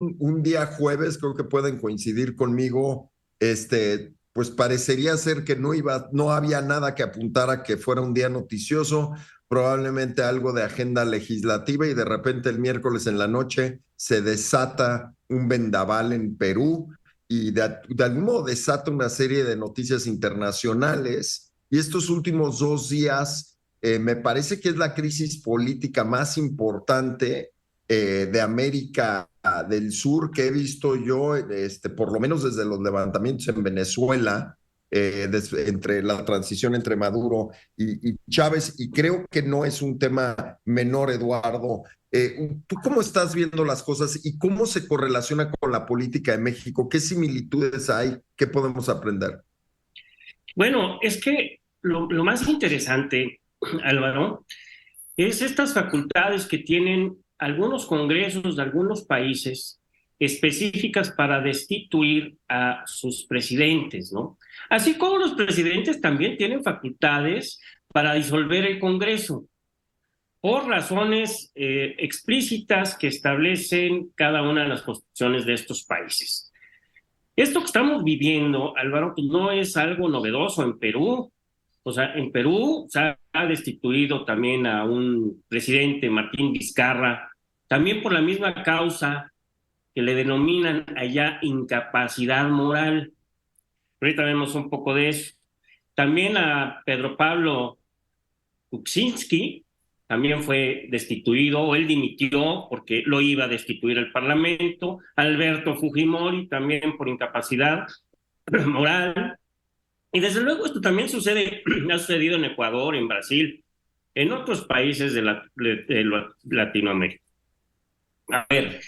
un día jueves, creo que pueden coincidir conmigo, pues parecería ser que no había nada que apuntara que fuera un día noticioso, probablemente algo de agenda legislativa y de repente el miércoles en la noche se desata un vendaval en Perú y de algún modo desata una serie de noticias internacionales. Y estos últimos 2 días me parece que es la crisis política más importante de América del Sur que he visto yo, por lo menos desde los levantamientos en Venezuela, entre la transición entre Maduro y Chávez, y creo que no es un tema menor, Eduardo. ¿Tú cómo estás viendo las cosas y cómo se correlaciona con la política de México? ¿Qué similitudes hay? ¿Qué podemos aprender? Bueno, es que lo más interesante, Álvaro, es estas facultades que tienen algunos congresos de algunos países específicas para destituir a sus presidentes, ¿no? Así como los presidentes también tienen facultades para disolver el Congreso por razones explícitas que establecen cada una de las constituciones de estos países. Esto que estamos viviendo, Álvaro, pues no es algo novedoso en Perú. O sea, en Perú se ha destituido también a un presidente, Martín Vizcarra, también por la misma causa que le denominan allá incapacidad moral. Ahorita vemos un poco de eso. También a Pedro Pablo Kuczynski también fue destituido, o él dimitió porque lo iba a destituir el Parlamento. Alberto Fujimori también por incapacidad moral. Y desde luego esto también sucede, ha sucedido en Ecuador, en Brasil, en otros países de Latinoamérica. A ver,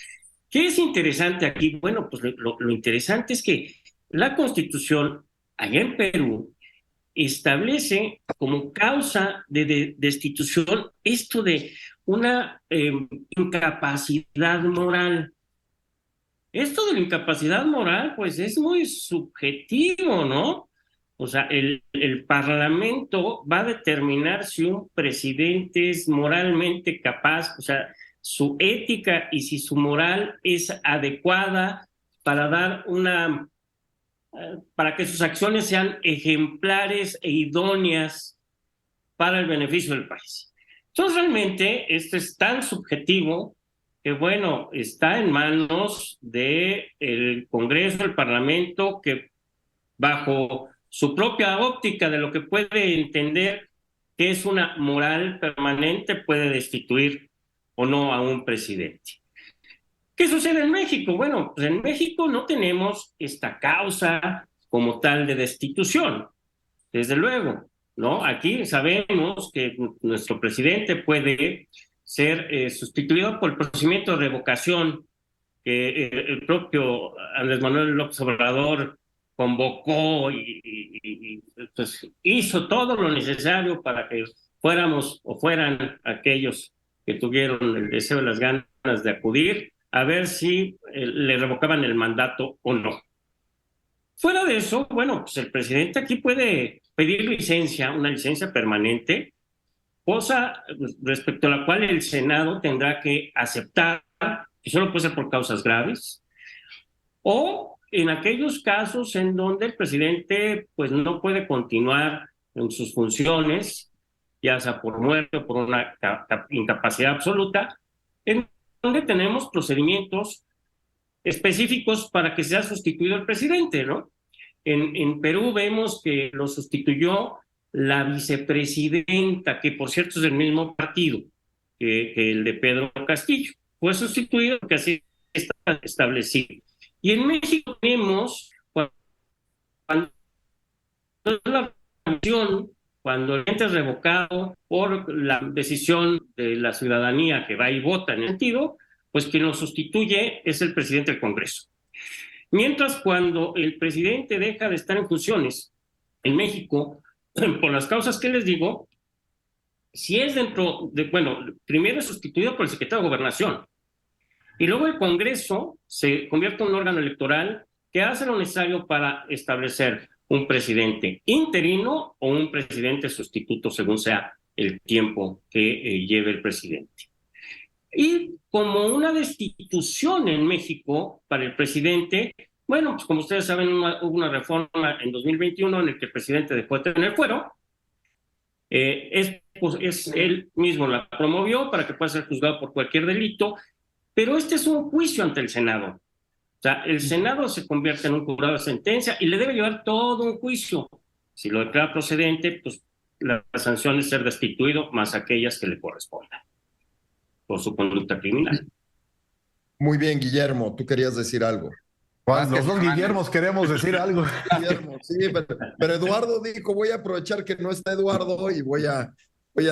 ¿qué es interesante aquí? Bueno, pues lo interesante es que la Constitución allá en Perú establece como causa de destitución esto de una incapacidad moral. Esto de la incapacidad moral, pues es muy subjetivo, ¿no? O sea, el Parlamento va a determinar si un presidente es moralmente capaz, o sea, su ética y si su moral es adecuada para dar para que sus acciones sean ejemplares e idóneas para el beneficio del país. Entonces, realmente, esto es tan subjetivo que, bueno, está en manos del Congreso, del Parlamento, que bajo su propia óptica de lo que puede entender que es una moral permanente, puede destituir o no a un presidente. ¿Qué sucede en México? Bueno, pues en México no tenemos esta causa como tal de destitución, desde luego, ¿no? Aquí sabemos que nuestro presidente puede ser sustituido por el procedimiento de revocación que el propio Andrés Manuel López Obrador convocó y pues, hizo todo lo necesario para que fuéramos o fueran aquellos que tuvieron el deseo y las ganas de acudir a ver si le revocaban el mandato o no. Fuera de eso, bueno, pues el presidente aquí puede pedir licencia, una licencia permanente, cosa respecto a la cual el Senado tendrá que aceptar que solo puede ser por causas graves, o en aquellos casos en donde el presidente pues no puede continuar en sus funciones, ya sea por muerte o por una incapacidad absoluta, en donde tenemos procedimientos específicos para que sea sustituido el presidente, ¿no? En Perú vemos que lo sustituyó la vicepresidenta, que por cierto es del mismo partido que el de Pedro Castillo. Fue sustituido porque así está establecido. Y en México vemos cuando la función, cuando el ente es revocado por la decisión de la ciudadanía que va y vota en el sentido, pues quien lo sustituye es el presidente del Congreso. Mientras cuando el presidente deja de estar en funciones en México, por las causas que les digo, si es dentro de, bueno, primero es sustituido por el secretario de Gobernación y luego el Congreso se convierte en un órgano electoral que hace lo necesario para establecer un presidente interino o un presidente sustituto según sea el tiempo que lleve el presidente. Y como una destitución en México para el presidente, bueno, pues como ustedes saben, hubo una reforma en 2021 en el que el presidente dejó de tener fuero. Pues, él mismo la promovió para que pueda ser juzgado por cualquier delito, pero este es un juicio ante el Senado. O sea, el Senado se convierte en un jurado de sentencia y le debe llevar todo un juicio. Si lo declara procedente, pues la sanción es ser destituido más aquellas que le correspondan por su conducta criminal. Muy bien, Guillermo, tú querías decir algo. Los dos Guillermos queremos decir algo. Guillermo, sí, pero Eduardo dijo, voy a aprovechar que no está Eduardo y voy a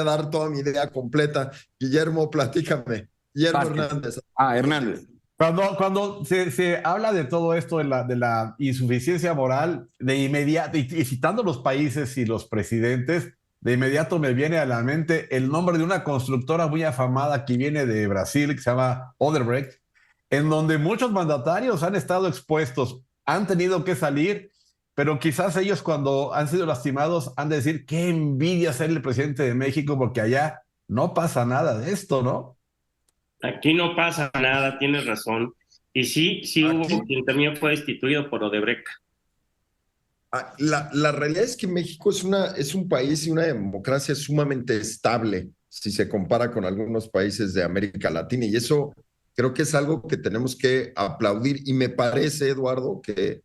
dar toda mi idea completa. Guillermo, platícame. Guillermo Hernández. Hernández. Cuando se habla de todo esto, de la insuficiencia moral, de inmediato, y citando los países y los presidentes, de inmediato me viene a la mente el nombre de una constructora muy afamada que viene de Brasil, que se llama Odebrecht, en donde muchos mandatarios han estado expuestos, han tenido que salir, pero quizás ellos cuando han sido lastimados han de decir, qué envidia ser el presidente de México, porque allá no pasa nada de esto, ¿no? Aquí no pasa nada, tienes razón. Y sí hubo quien también fue destituido por Odebrecht. La realidad es que México es un país y una democracia sumamente estable si se compara con algunos países de América Latina, y eso creo que es algo que tenemos que aplaudir. Y me parece, Eduardo, que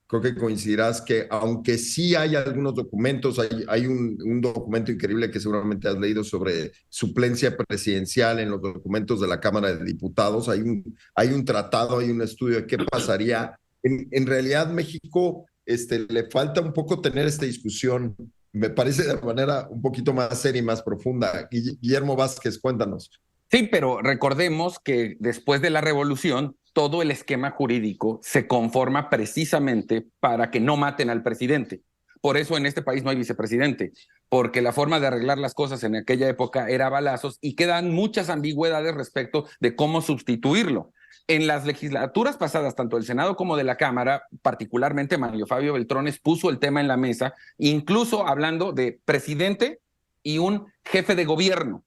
creo que coincidirás que aunque sí hay algunos documentos, hay un documento increíble que seguramente has leído sobre suplencia presidencial en los documentos de la Cámara de Diputados, hay un tratado, hay un estudio de qué pasaría. En realidad México le falta un poco tener esta discusión, me parece, de manera un poquito más seria y más profunda. Guillermo Vázquez, cuéntanos. Sí, pero recordemos que después de la revolución, todo el esquema jurídico se conforma precisamente para que no maten al presidente. Por eso en este país no hay vicepresidente, porque la forma de arreglar las cosas en aquella época era a balazos y quedan muchas ambigüedades respecto de cómo sustituirlo. En las legislaturas pasadas, tanto del Senado como de la Cámara, particularmente Mario Fabio Beltrones puso el tema en la mesa, incluso hablando de presidente y un jefe de gobierno,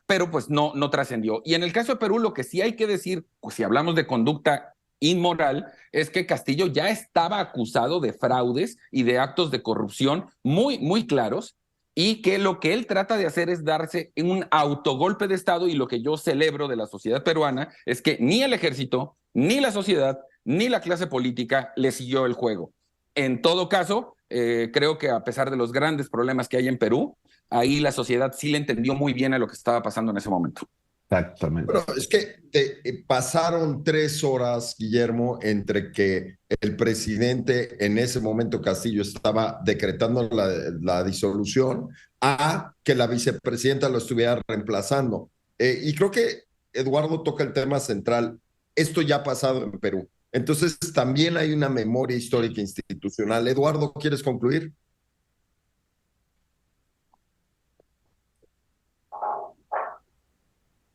pero pues no trascendió. Y en el caso de Perú, lo que sí hay que decir, pues si hablamos de conducta inmoral, es que Castillo ya estaba acusado de fraudes y de actos de corrupción muy claros, y que lo que él trata de hacer es darse un autogolpe de Estado, y lo que yo celebro de la sociedad peruana es que ni el ejército, ni la sociedad, ni la clase política le siguió el juego. En todo caso, creo que a pesar de los grandes problemas que hay en Perú, ahí la sociedad sí le entendió muy bien a lo que estaba pasando en ese momento. Exactamente. Bueno, es que pasaron 3 horas, Guillermo, entre que el presidente, en ese momento Castillo, estaba decretando la disolución, a que la vicepresidenta lo estuviera reemplazando. Y creo que Eduardo toca el tema central. Esto ya ha pasado en Perú. Entonces, también hay una memoria histórica institucional. Eduardo, ¿quieres concluir?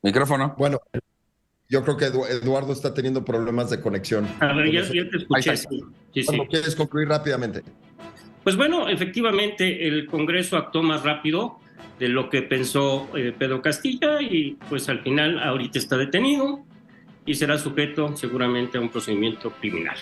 Micrófono. Bueno, yo creo que Eduardo está teniendo problemas de conexión. A ver, ya te escuché. Sí. Bueno, ¿quieres concluir rápidamente? Pues bueno, efectivamente el Congreso actuó más rápido de lo que pensó Pedro Castilla, y pues al final ahorita está detenido y será sujeto seguramente a un procedimiento criminal.